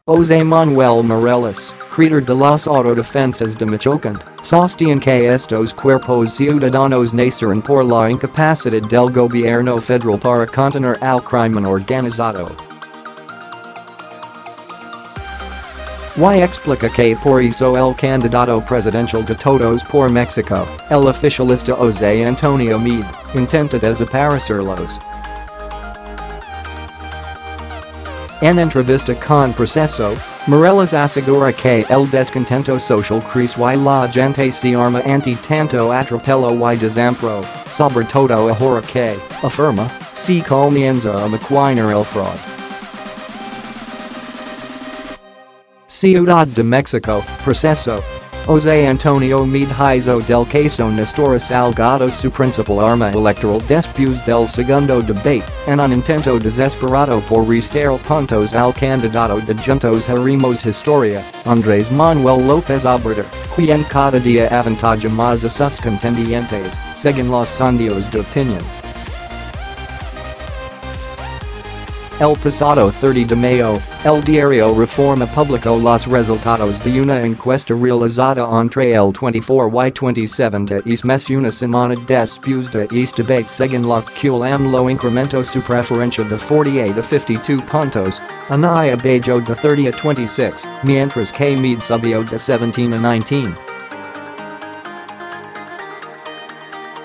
José Manuel Mireles, creador de las autodefensas de Michoacán, sostiene que estos cuerpos ciudadanos nacieron por la incapacidad del gobierno federal para contener al crimen organizado. Y explica que por eso el candidato presidencial de Todos por México, el oficialista José Antonio Meade, intenta desaparecerlos. En entrevista con Proceso, Mireles asegura que el descontento social crece y la gente se arma ante tanto atropello y desamparo, sobre todo ahora que, afirma, se comienza a maquinar el fraude. Ciudad de México, Proceso. José Antonio Meade hizo del caso Nestora Salgado su principal arma electoral después del segundo debate, en un intento desesperado por restar puntos al candidato de Juntos Haremos Historia, Andrés Manuel López Obrador, quien cada día avantaja más a sus contendientes, según los sondeos de opinión. El pasado 30 de mayo, el diario Reforma publicó los resultados de una encuesta realizada entre el 24 y 27 de este mes una semana después de este debate según la cual AMLO incrementó su preferencia de 48 a 52 puntos, Anaya bajó de 30 a 26, mientras que Meade subió de 17 a 19.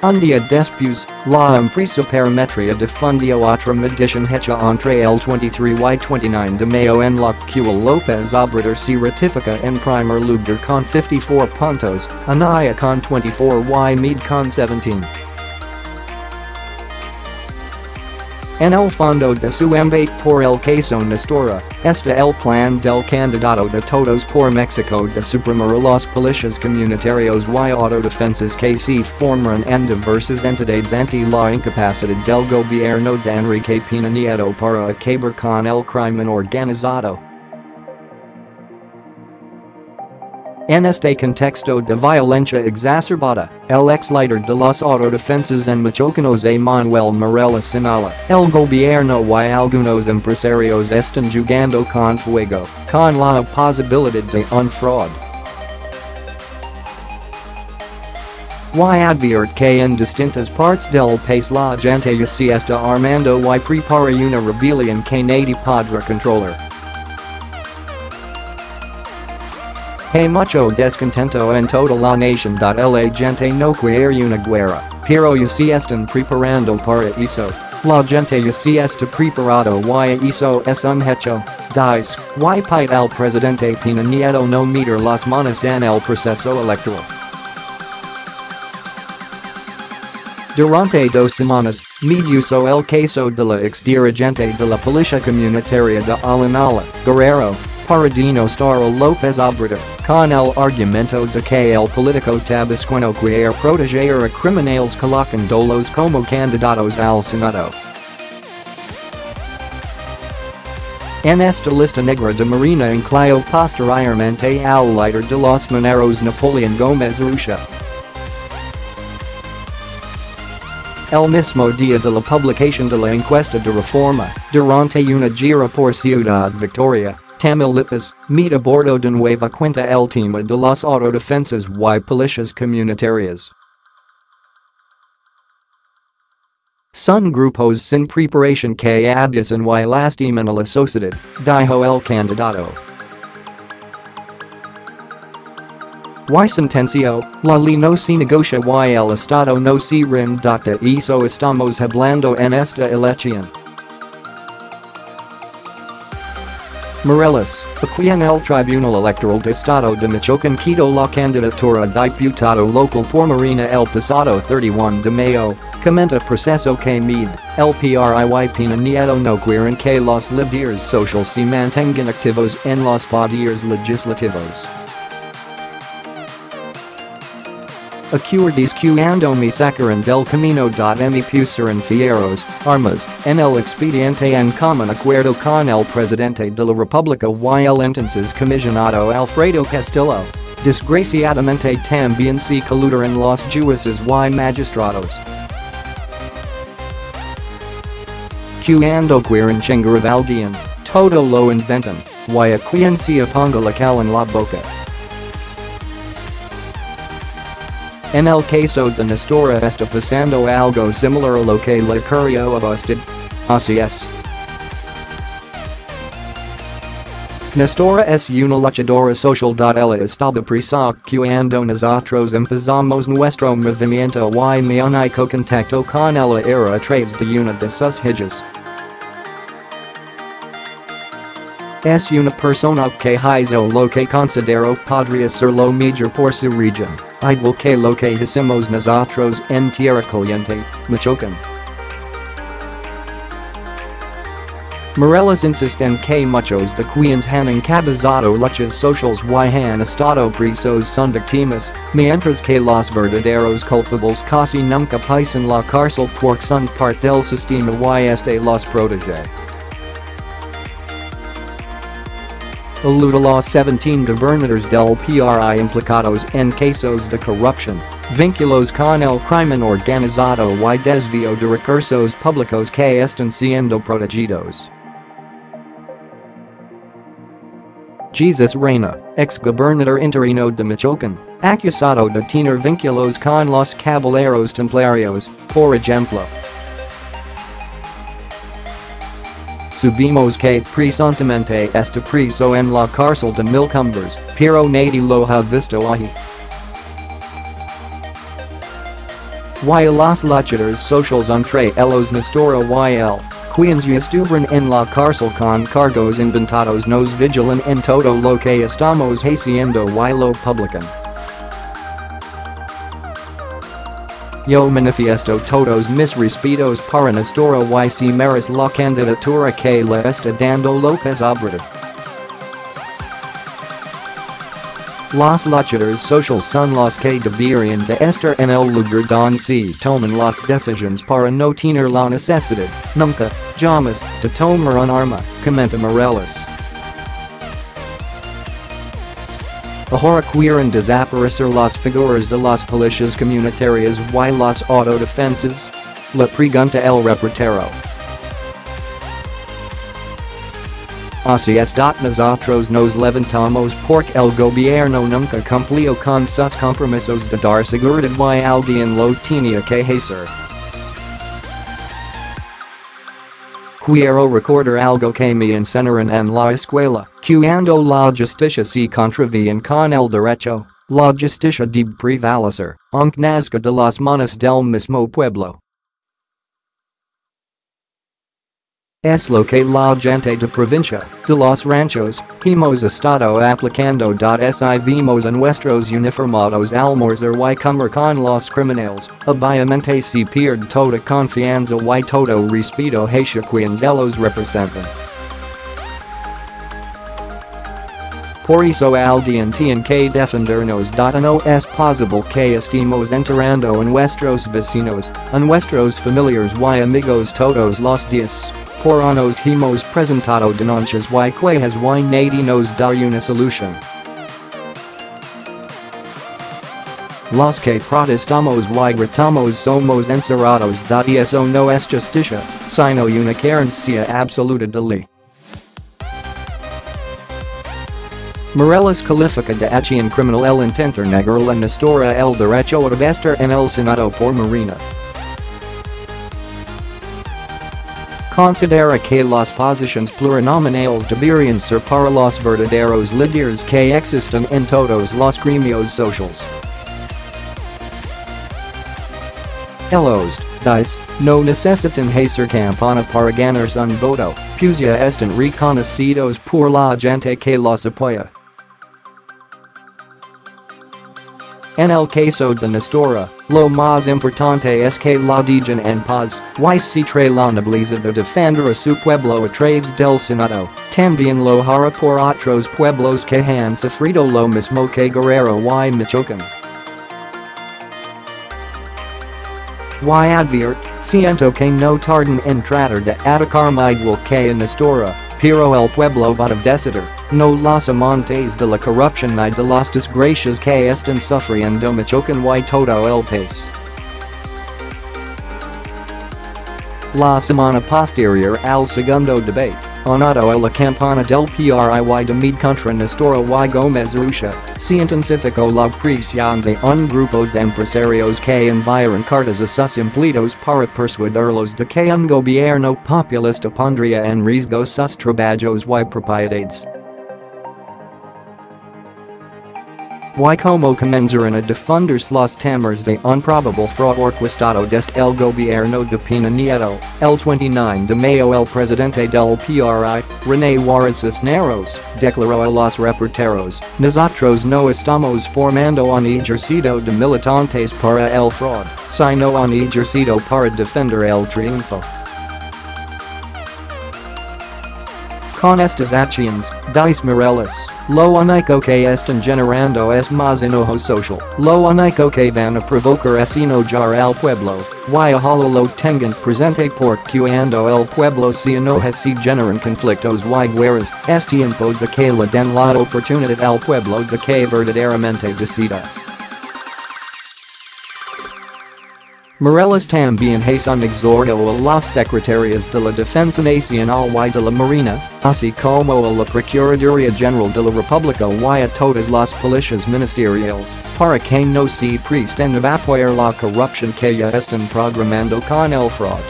Un día después, la empresa parametría difundió otra medición hecha entre el 23 y 29 de mayo en la cual López Obrador se ratifica en primer lugar con 54 puntos, Anaya con 24 y Meade con 17. En el fondo de su embate por el caso Nestora, está el plan del candidato de Todos por México de suprimir los policías comunitarios y autodefensas que se forman en diversas entidades ante la incapacidad del gobierno de Enrique Peña Nieto para acabar con el crimen organizado. En este contexto de violencia exacerbada, el ex líder de las autodefensas en Michoacán José Manuel Mireles señala, el gobierno y algunos empresarios están jugando con fuego, con la posibilidad de un fraude. Y advierte que en distintas partes del país la gente ya se está armando y prepara una rebelión que nadie podrá controlar. Hay mucho descontento en toda la nación. La gente no quiere una guerra, pero ya se están preparando para eso. La gente ya se está preparado y eso es un hecho. Dice, y pide al presidente Peña Nieto no meter las manos en el proceso electoral. Durante 2 semanas, Meade usó el caso de la exdirigente de la policía comunitaria de Alanala, Guerrero, para denostar a López Obrador, con el argumento de que el político tabasqueño quiere proteger a criminales colocándolos como candidatos al Senado. En esta lista negra de Marina incluyó posteriormente al líder de los mineros Napoleón Gómez Urrutia. El mismo día de la publicación de la encuesta de reforma, durante una gira por Ciudad Victoria, Tamaulipas, Meade abordó de nueva cuenta el tema de las autodefensas y policías comunitarias. Son grupos sin preparación que abusan y lastiman a la sociedad, dijo el candidato. Y sentenció, la ley no se negocia y el Estado no se rinde. De eso estamos hablando en esta elección. Mireles, a quien el Tribunal Electoral de Estado de Michoacán quitó la candidatura diputado local por Marina el pasado 31 de mayo, comenta Proceso que Meade, el PRI y Peña Nieto no quieren que los líderes sociales se mantengan activos en los poderes legislativos. Acuerdos que me sacaron del camino. Me pusieron fieros, armas, en el expediente en común acuerdo con el presidente de la República y el entonces comisionado Alfredo Castillo. Desgraciadamente también se coludaron los jueces y magistrados. Cuando quieren chingar a alguien, todo lo inventan. Y a quiencia ponga la cal en la boca. En el caso de Nestora está pasando algo similar a lo que le ocurrió a usted. Así es. Nestora es una luchadora social. Ella estaba presa cuando nosotros empezamos nuestro movimiento y mi único contacto con ella era a través de una de sus hijas. Es una persona que hizo lo que considero podría ser lo mejor por su región, igual que lo que hicimos nosotros en Tierra Caliente, Michoacán. Mireles insiste en que muchos de quienes han encabezado luchas sociales y han estado presos son víctimas, mientras que los verdaderos culpables casi nunca pisan la cárcel porque son parte del sistema y este los protege. Alude a los 17 gobernadores del PRI implicados en casos de corrupción, vínculos con el crimen organizado y desvío de recursos públicos que están siendo protegidos. Jesus Reyna, ex-gobernador interino de Michoacán, acusado de tener vínculos con los caballeros templarios, por ejemplo. Subimos que presuntamente está preso en la cárcel de Milcumbres, pero nadie lo ha visto allí. Y los luchadores sociales entre ellos Nestora y él, quienes estuvieron en la cárcel con cargos inventados nos vigilan en todo lo que estamos haciendo y lo publican. Yo manifiesto todos mis respetos para Nestora y si merece la candidatura que le está dando López Obrador. Los luchadores sociales son los que deberían de estar en el lugar donde se toman las decisiones para no tener la necesidad, nunca, jamás, de tomar un arma, comenta Mireles. Ahora quieren desaparecer las figuras de las policías comunitarias y las autodefensas? Le pregunta el reportero. Así es. Nosotros nos levantamos porque el gobierno nunca cumplió con sus compromisos de dar seguridad y alguien lo tenía que hacer. Quiero recordar algo que me enseñaron en la escuela, cuando la justicia se contraviene con el derecho, la justicia debe prevalecer, aunque nazca de las manos del mismo pueblo. Es lo que la gente de provincia, de los ranchos, hemos estado aplicando. Si vimos a nuestros uniformados almorzar y comer con los criminales, obviamente se pierde toda confianza y todo respeto hacia quienes ellos representan. Por eso alguien tiene que defendernos. No es posible que estemos enterrando a nuestros vecinos, a nuestros familiares y amigos todos los días. Por años hemos presentado denuncias y quejas y nadie nos da una solución. Los que protestamos y gritamos somos encerrados. Y eso no es justicia, sino una carencia absoluta de ley. Mireles califica de acción criminal el intentar negar la Nestora el derecho a estar en el Senado por Morena. Considera que las posiciones plurinominales deberían ser para los verdaderos líderes que existen en todos los gremios sociales. Ellos, no necesitan hacer campaña para ganarse un voto, pues ya están reconocidos por la gente que los apoya. En el caso de Nestora, lo más importante es que la digan en paz, y si trae la nobleza de defender a su pueblo a través del Senado, también lo hará por otros pueblos que han sufrido lo mismo que Guerrero y Michoacán. Y adviert, siento que no tardan en tratar de atacarme igual que en Nestora, pero el pueblo va a decidir, no los amantes de la corrupción ni de las desgracias que están sufriendo Michoacán y todo el país. La semana posterior al segundo debate, Onato a la campana del PRI de Meade contra Nestora Gómez Urrutia, se intensificó la presión de un grupo de empresarios que enviaron cartas a sus empleados para persuadirlos de que un gobierno populista pondría en riesgo sus trabajos y propiedades. Y como comenzaron a difundirse los temores de un probable fraude orquestado desde el gobierno de Peña Nieto, el 29 de mayo el presidente del PRI, René Juárez Cisneros, declaró a los reporteros: "Nosotros no estamos formando un ejército de militantes para el fraude, sino un ejército para defender el triunfo". Con estas acciones, dice Mireles, lo único que están generando es más enojo social, lo único que van a provocar es enojar al pueblo, y ojalá lo tengan presente porque cuando el pueblo se enoja se generan conflictos y guerras, es tiempo de que le den la oportunidad al pueblo de que verdaderamente decida. Mireles también hizo un exhorto a los secretarios de la Defensa Nacional y de la Marina, así como a la Procuraduría General de la República y a todas las policías ministeriales, para que no se presten a apoyar la corrupción que ya están programando con el fraude.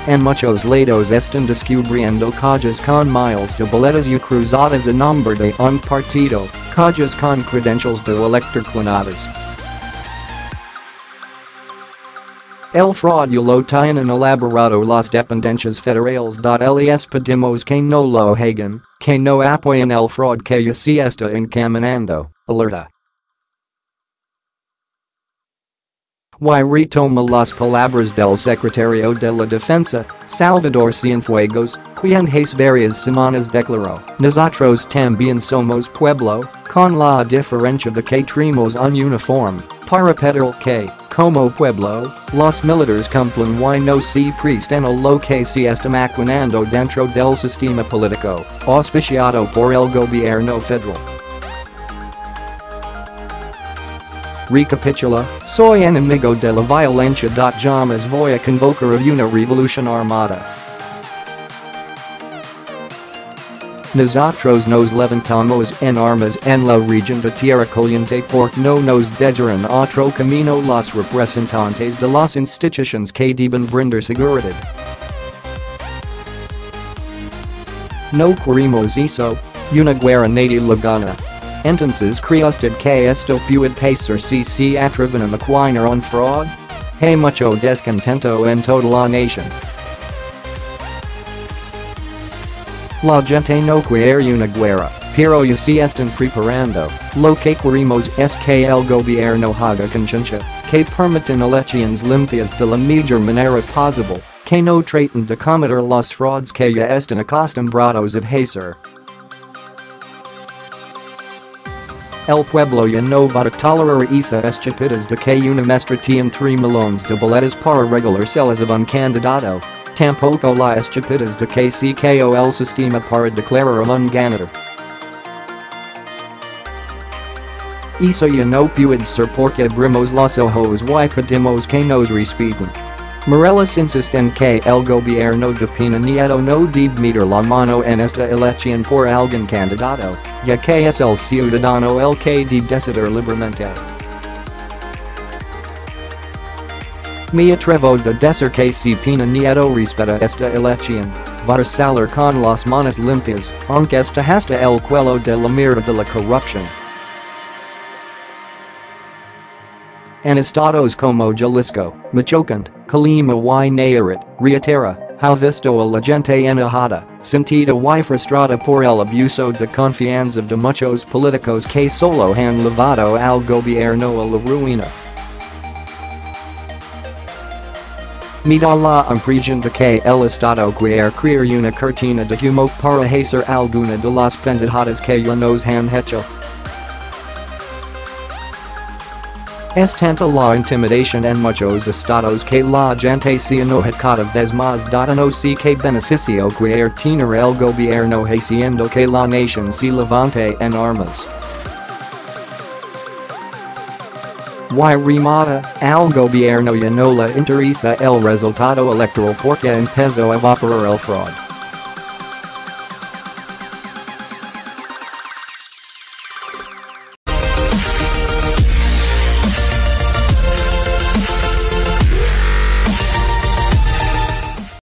En muchos lados están descubriendo calles con miles de boletas y cruzadas a nombre de un partido, calles con credencials de elector clonadas. El fraude y lo tienen elaborado las dependencias federales. Les pedimos que no lo hagan, que no apoyen el fraude que ya se está encaminando, alerta. Y retoma las palabras del secretario de la Defensa, Salvador Cienfuegos, quien hace varias semanas declaró: "Nosotros también somos pueblo, con la diferencia de que tenemos un uniforme, para pedir que, como pueblo, los militares cumplan y no se presten a lo que se está maquinando dentro del sistema político, auspiciado por el gobierno federal". Recapitula: "Soy enemigo de la violencia. Jamás voy a convocar a una revolución armada. Nosotros nos levantamos en armas en la región de Tierra Caliente porque no nos dejaron otro camino los representantes de las instituciones que deben brindar seguridad. No queremos eso, una guerra nadie la gana. Entonces cree usted que esto puede pasar si se atreven a maquinar un fraude? Hay mucho descontento en toda la nación. La gente no quiere una guerra, pero ya se están preparando. Lo que queremos es que el gobierno haga conciencia, que permitan elecciones limpias de la mejor manera posible, que no traten de cometer los fraudes que ya están acostumbrados a hacer. El pueblo ya no va a tolerar esas estupidez de que una maestra tiene 3 millones de boletas para regalárselas a un candidato. Tampoco la estupidez de que se creó el sistema para declarar a un ganador. Eso ya no puede ser porque abrimos los ojos y pedimos que nos respeten". Mireles insiste en que el gobierno de Peña Nieto no debe meter la mano en esta elección por algún candidato, ya que es el ciudadano el que debe decidir libremente. "Me atrevo a decir que si Peña Nieto respeta esta elección, va a salir con las manos limpias, aunque esta hasta el cuello de la mierda de la corrupción". En estados como Jalisco, Michoacán, Colima y Nayarit, reitera: "Ha visto a la gente enojada, sentida y frustrada por el abuso de confianza de muchos políticos que solo han llevado al gobierno a la ruina. Me da la impresión de que el Estado quiere crear una cortina de humo para hacer alguna de las pendejadas que ya nos han hecho. Es tanta la intimidación en muchos estados que la gente se enoja cada vez más. No sé qué beneficio quiere tener el gobierno haciendo que la nación se levante en armas. Y remata, al gobierno ya no le interesa el resultado electoral porque empezó a evaporar el fraude.